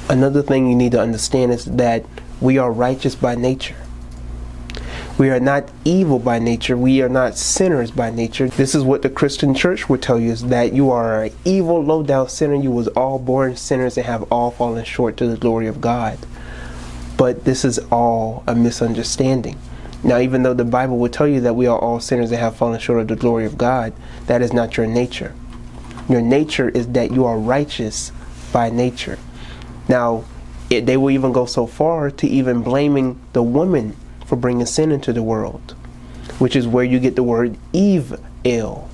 Another thing you need to understand is that we are righteous by nature. We are not evil by nature. We are not sinners by nature. This is what the Christian church would tell you, is that you are an evil, low-down sinner. You was all born sinners and have all fallen short to the glory of God. But this is all a misunderstanding. Now, even though the Bible would tell you that we are all sinners and have fallen short of the glory of God, that is not your nature. Your nature is that you are righteous by nature. Now, they will even go so far to even blaming the woman for bringing sin into the world, which is where you get the word evil.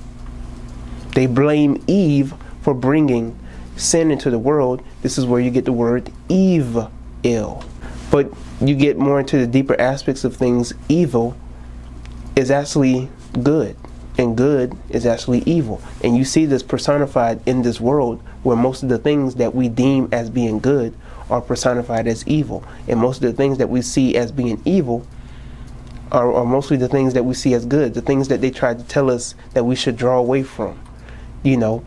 They blame Eve for bringing sin into the world. This is where you get the word evil. But you get more into the deeper aspects of things. Evil is actually good, and good is actually evil. And you see this personified in this world, where most of the things that we deem as being good are personified as evil, and most of the things that we see as being evil are mostly the things that we see as good, the things that they tried to tell us that we should draw away from. You know,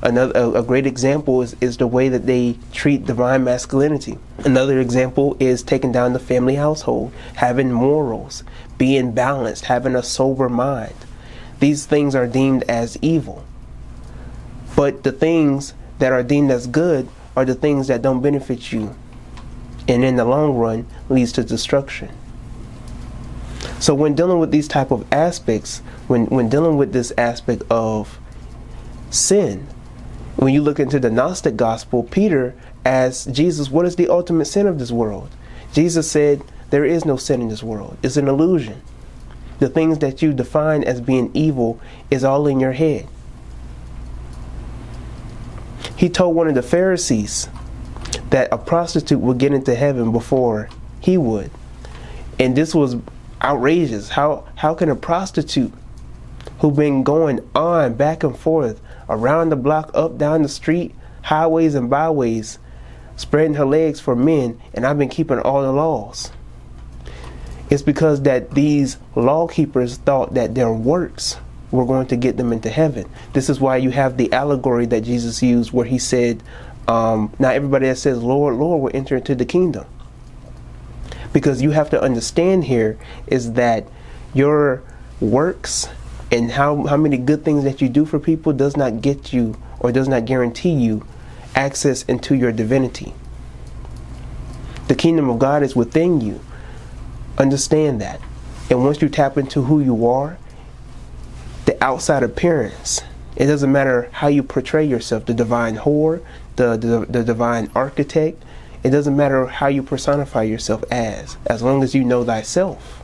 a great example is the way that they treat divine masculinity. Another example is taking down the family household, having morals, being balanced, having a sober mind. These things are deemed as evil. But the things that are deemed as good are the things that don't benefit you, and in the long run leads to destruction. So when dealing with these type of aspects, when dealing with this aspect of sin, when you look into the Gnostic gospel, Peter asked Jesus, what is the ultimate sin of this world? Jesus said, there is no sin in this world. It's an illusion. The things that you define as being evil is all in your head. He told one of the Pharisees that a prostitute would get into heaven before he would. And this was outrageous. How can a prostitute who been going on back and forth around the block, up, down the street, highways and byways, spreading her legs for men, and I've been keeping all the laws? It's because that these law keepers thought that their works were going to get them into heaven. This is why you have the allegory that Jesus used where he said, not everybody that says, Lord, Lord, will enter into the kingdom. Because you have to understand here is that your works and how many good things that you do for people does not get you, or does not guarantee you, access into your divinity. The kingdom of God is within you. Understand that. And once you tap into who you are, the outside appearance, it doesn't matter how you portray yourself, the divine whore, the divine architect, it doesn't matter how you personify yourself as long as you know thyself.